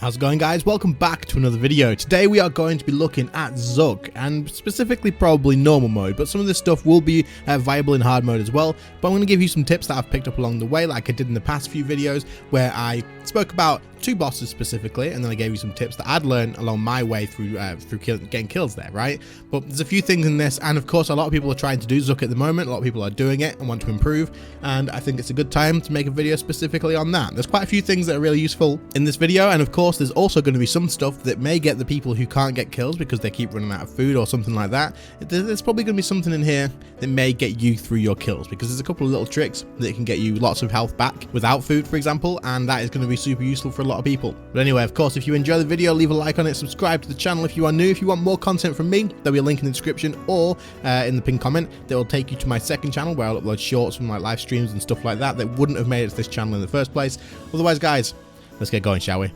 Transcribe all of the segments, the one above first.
How's it going, guys? Welcome back to another video. Today we are going to be looking at tzkal-zuk, and specifically probably normal mode, but some of this stuff will be viable in hard mode as well. But I'm going to give you some tips that I've picked up along the way, like I did in the past few videos where I spoke about two bosses specifically, and then I gave you some tips that I'd learned along my way through getting kills there, right? But there's a few things in this, and of course a lot of people are trying to do tzkal at the moment. A lot of people are doing it and want to improve, and I think it's a good time to make a video specifically on that. There's quite a few things that are really useful in this video, and of course there's also going to be some stuff that may get the people who can't get kills because they keep running out of food or something like that. There's probably going to be something in here that may get you through your kills, because there's a couple of little tricks that can get you lots of health back without food, for example, and that is going to be super useful for a lot of people. But anyway, of course, if you enjoy the video, leave a like on it, subscribe to the channel if you are new. If you want more content from me, there'll be a link in the description or in the pinned comment that will take you to my second channel where I'll upload shorts from like live streams and stuff like that wouldn't have made it to this channel in the first place. Otherwise, guys, let's get going, shall we?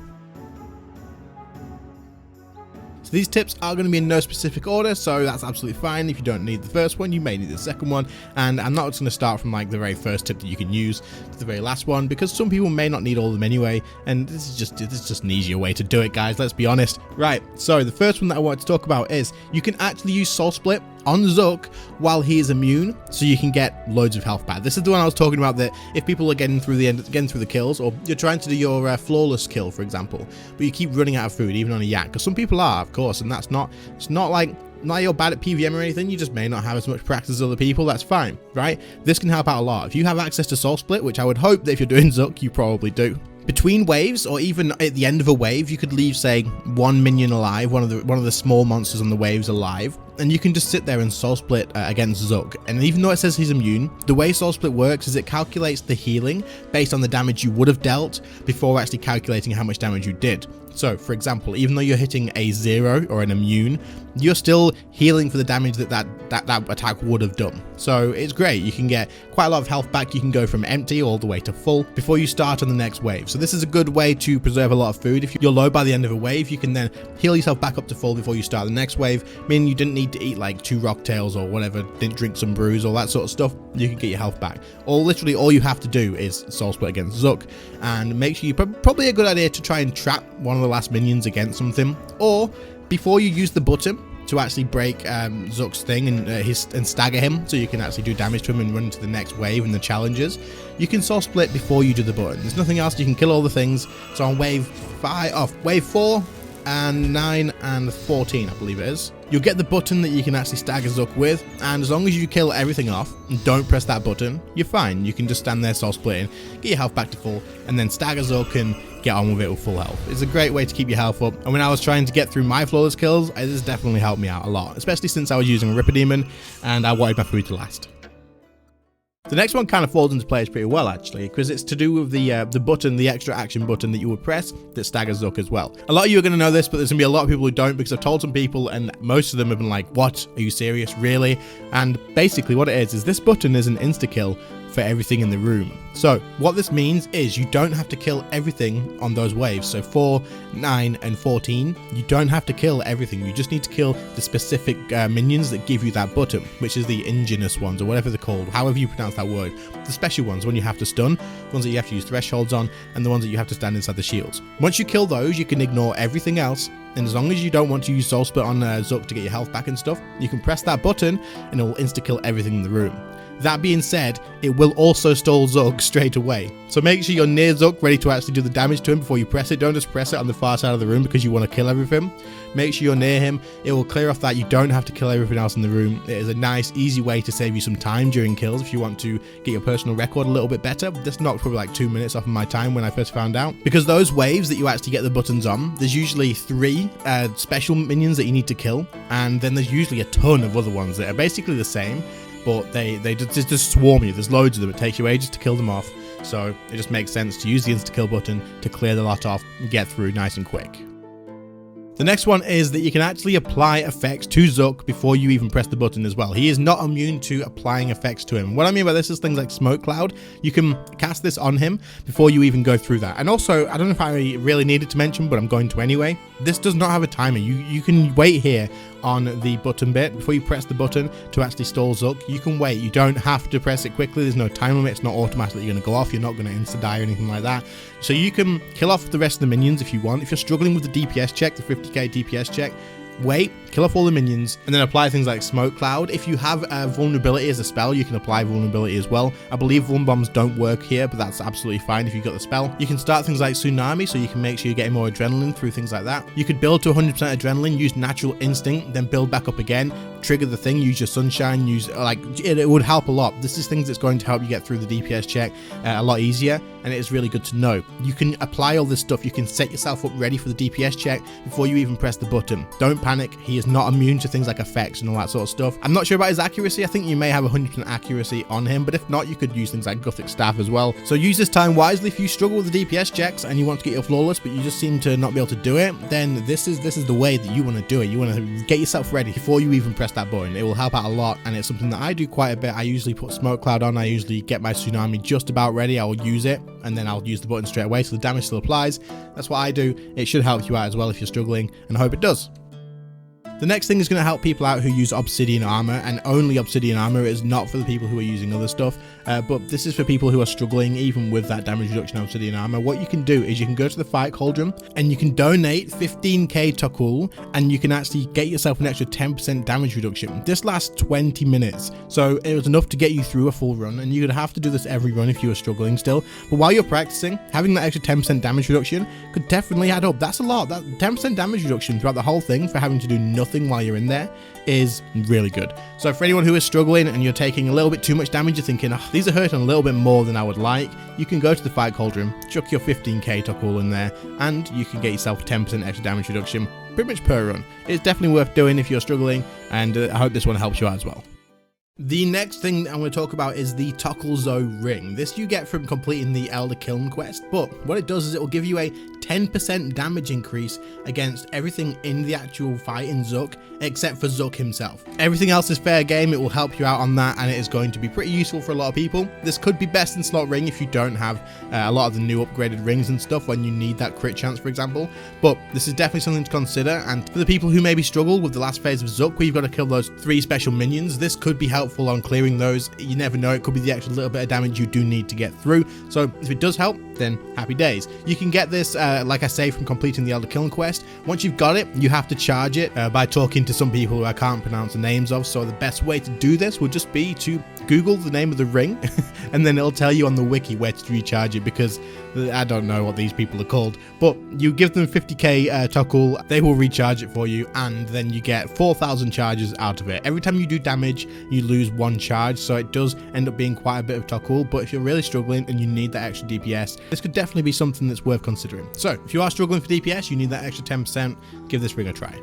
So these tips are going to be in no specific order, so that's absolutely fine. If you don't need the first one, you may need the second one, and I'm not just going to start from like the very first tip that you can use to the very last one, because some people may not need all of them anyway, and this is just an easier way to do it, guys. Let's be honest. Right, so the first one that I want to talk about is you can actually use Soulsplit on tzkal while he is immune, so you can get loads of health back. This is the one I was talking about, that if people are getting through the kills, or you're trying to do your flawless kill, for example, but you keep running out of food even on a yak, because some people are, of course, and it's not like you're bad at PVM or anything, you just may not have as much practice as other people. That's fine, right? This can help out a lot. If you have access to Soulsplit, which I would hope that if you're doing tzkal, you probably do. Between waves, or even at the end of a wave, you could leave, say, one minion alive, one of the small monsters on the waves alive, and you can just sit there and Soulsplit against tzkal. And even though it says he's immune, the way Soulsplit works is it calculates the healing based on the damage you would have dealt before actually calculating how much damage you did. So, for example, even though you're hitting a 0 or an immune, you're still healing for the damage that attack would have done. So it's great. You can get quite a lot of health back. You can go from empty all the way to full before you start on the next wave. So this is a good way to preserve a lot of food. If you're low by the end of a wave, you can then heal yourself back up to full before you start the next wave, meaning you didn't need to eat like 2 rock tails or whatever, didn't drink some brews, all that sort of stuff. You can get your health back. Or literally all you have to do is Soulsplit against tzkal, and make sure probably a good idea to try and trap one of the last minions against something, or before you use the button to actually break tzkal's thing and stagger him, so you can actually do damage to him and run into the next wave and the challenges, you can Soulsplit before you do the button. There's nothing else. You can kill all the things. So on wave 4 and 9 and 14, I believe it is, you'll get the button that you can actually stagger tzkal with, and as long as you kill everything off and don't press that button, you're fine. You can just stand there Soulsplitting, get your health back to full, and then stagger tzkal and get on with it with full health. It's a great way to keep your health up, and when I was trying to get through my flawless kills, this definitely helped me out a lot, especially since I was using a Ripper Demon and I wanted my food to last. The next one kind of falls into place pretty well, actually, because it's to do with the button, the extra action button that you would press that staggers tzkal as well. A lot of you are going to know this, but there's going to be a lot of people who don't, because I've told some people and most of them have been like, what? Are you serious? Really? And basically what it is this button is an Insta Kill for everything in the room. So what this means is you don't have to kill everything on those waves. So 4, 9 and 14, you don't have to kill everything. You just need to kill the specific minions that give you that button, which is the ingenious ones, or whatever they're called, however you pronounce that word. The special ones, when you have to stun, the ones that you have to use thresholds on, and the ones that you have to stand inside the shields. Once you kill those, you can ignore everything else, and as long as you don't want to use Soulsplit on tzkal to get your health back and stuff, you can press that button and it will insta-kill everything in the room. That being said, it will also stall tzkal straight away. So make sure you're near tzkal, ready to actually do the damage to him before you press it. Don't just press it on the far side of the room because you want to kill everything. Make sure you're near him. It will clear off that. You don't have to kill everything else in the room. It is a nice, easy way to save you some time during kills if you want to get your personal record a little bit better. This knocked probably like 2 minutes off of my time when I first found out. Because those waves that you actually get the buttons on, there's usually 3 special minions that you need to kill, and then there's usually a ton of other ones that are basically the same, but they just swarm you. There's loads of them. It takes you ages to kill them off, so it just makes sense to use the insta-kill button to clear the lot off and get through nice and quick. The next one is that you can actually apply effects to Zuk before you even press the button as well. He is not immune to applying effects to him. What I mean by this is things like smoke cloud. You can cast this on him before you even go through that. And also, I don't know if I really needed to mention, but I'm going to anyway. This does not have a timer. You can wait here on the button bit before you press the button to actually stall Zuk. You can wait. You don't have to press it quickly. There's no time limit. It's not automatically going to go off. You're not going to insta die or anything like that. So you can kill off the rest of the minions if you want. If you're struggling with the DPS check, the 50k DPS check, wait, kill off all the minions, and then apply things like smoke cloud. If you have vulnerability as a spell, you can apply vulnerability as well. I believe vuln bombs don't work here, but that's absolutely fine if you've got the spell. You can start things like tsunami, so you can make sure you're getting more adrenaline through things like that. You could build to 100% adrenaline, use natural instinct, then build back up again, trigger the thing, use your sunshine, use it would help a lot. This is things that's going to help you get through the DPS check a lot easier, and it is really good to know. You can apply all this stuff. You can set yourself up ready for the DPS check before you even press the button. Don't panic. He is not immune to things like effects and all that sort of stuff. I'm not sure about his accuracy. I think you may have 100% accuracy on him, but if not, you could use things like Gothic Staff as well. So use this time wisely. If you struggle with the DPS checks and you want to get your flawless, but you just seem to not be able to do it, then this is the way that you want to do it. You want to get yourself ready before you even press that button. It will help out a lot, and it's something that I do quite a bit. I usually put smoke cloud on. I usually get my tsunami just about ready. I will use it, and then I'll use the button straight away so the damage still applies. That's what I do. It should help you out as well if you're struggling, and I hope it does. The next thing is going to help people out who use obsidian armor, and only obsidian armor. It is not for the people who are using other stuff, but this is for people who are struggling even with that damage reduction of obsidian armor. What you can do is you can go to the fight cauldron and you can donate 15k Tuckle, and you can actually get yourself an extra 10% damage reduction. This lasts 20 minutes, so it was enough to get you through a full run, and you would have to do this every run if you were struggling still. But while you're practicing, having that extra 10% damage reduction could definitely add up. That's a lot. That 10% damage reduction throughout the whole thing for having to do nothing while you're in there is really good. So for anyone who is struggling and you're taking a little bit too much damage, you're thinking, oh, these are hurting a little bit more than I would like, you can go to the fight cauldron, chuck your 15k Tuckle in there, and you can get yourself 10% extra damage reduction pretty much per run. It's definitely worth doing if you're struggling, and I hope this one helps you out as well. The next thing I'm going to talk about is the Tucklezo Ring. This you get from completing the Elder Kiln quest, but what it does is it will give you a 10% damage increase against everything in the actual fight in Zuk, except for Zuk himself. Everything else is fair game. It will help you out on that, and it is going to be pretty useful for a lot of people. This could be best in slot ring if you don't have a lot of the new upgraded rings and stuff when you need that crit chance, for example, but this is definitely something to consider. And for the people who maybe struggle with the last phase of Zuk where you've got to kill those 3 special minions, this could be helpful on clearing those. You never know, it could be the extra little bit of damage you do need to get through. So if it does help, then happy days. You can get this, like I say, from completing the Elder Kiln quest. Once you've got it, you have to charge it by talking to some people who I can't pronounce the names of. So the best way to do this would just be to Google the name of the ring and then it'll tell you on the wiki where to recharge it, because I don't know what these people are called, but you give them 50k Tuckle, they will recharge it for you, and then you get 4,000 charges out of it. Every time you do damage, you lose 1 charge, so it does end up being quite a bit of Tuckle. But if you're really struggling and you need that extra DPS, this could definitely be something that's worth considering. So if you are struggling for DPS, you need that extra 10%, give this ring a try.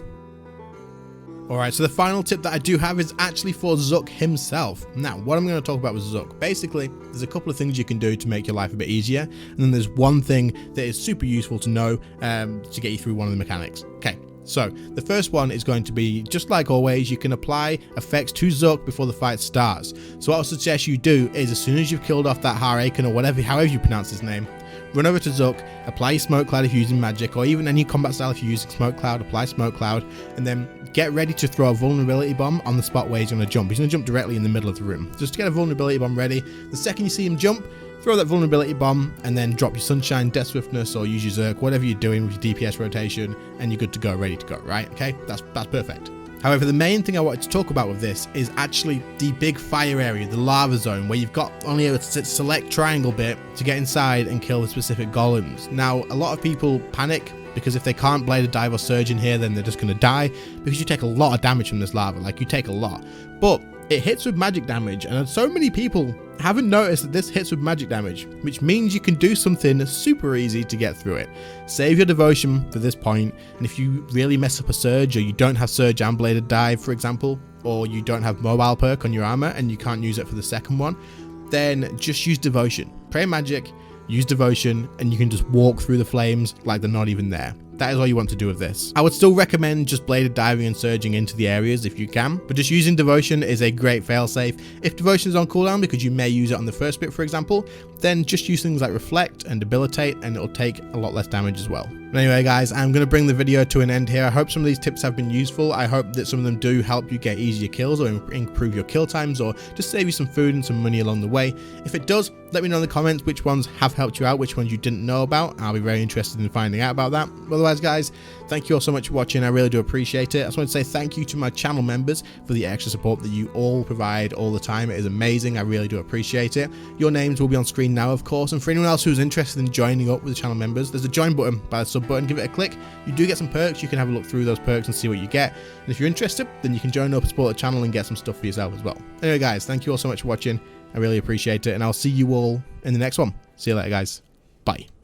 Alright, so the final tip that I do have is actually for Zuk himself. Now, what I'm going to talk about with Zuk, basically, there's a couple of things you can do to make your life a bit easier, and then there's one thing that is super useful to know to get you through one of the mechanics. Okay, so the first one is going to be, just like always, you can apply effects to Zuk before the fight starts. So what I suggest you do is, as soon as you've killed off that Haraken, or whatever, however you pronounce his name, run over to Zuk, apply your smoke cloud if you're using magic, or even any combat style if you're using smoke cloud, apply smoke cloud, and then get ready to throw a vulnerability bomb on the spot where he's going to jump. He's going to jump directly in the middle of the room. Just to get a vulnerability bomb ready, the second you see him jump, throw that vulnerability bomb, and then drop your sunshine, death swiftness, or use your Zerk, whatever you're doing with your DPS rotation, and you're good to go, ready to go, right? Okay, that's perfect. However, the main thing I wanted to talk about with this is actually the big fire area, the lava zone, where you've got only a select triangle bit to get inside and kill the specific golems. Now, a lot of people panic because if they can't blade a dive or surge in here, then they're just going to die, because you take a lot of damage from this lava. Like, you take a lot, but it hits with magic damage, and so many people haven't noticed that this hits with magic damage, which means you can do something super easy to get through it. Save your devotion for this point, and if you really mess up a surge, or you don't have surge and bladed dive, for example, or you don't have mobile perk on your armor and you can't use it for the second one, then just use devotion. Pray magic, use devotion, and you can just walk through the flames like they're not even there. That is all you want to do with this. I would still recommend just bladed diving and surging into the areas if you can, but just using devotion is a great failsafe. If devotion is on cooldown because you may use it on the first bit, for example, then just use things like reflect and debilitate and it'll take a lot less damage as well. But anyway guys, I'm going to bring the video to an end here. I hope some of these tips have been useful. I hope that some of them do help you get easier kills or improve your kill times or just save you some food and some money along the way. If it does, let me know in the comments which ones have helped you out, which ones you didn't know about. I'll be very interested in finding out about that. But otherwise guys, thank you all so much for watching. I really do appreciate it. I just want to say thank you to my channel members for the extra support that you all provide all the time. It is amazing. I really do appreciate it. Your names will be on screen now, of course, and for anyone else who's interested in joining up with the channel members, there's a join button by the sub button. Give it a click. You do get some perks. You can have a look through those perks and see what you get, and if you're interested, then you can join up and support the channel and get some stuff for yourself as well. Anyway guys, thank you all so much for watching. I really appreciate it, and I'll see you all in the next one. See you later guys. Bye.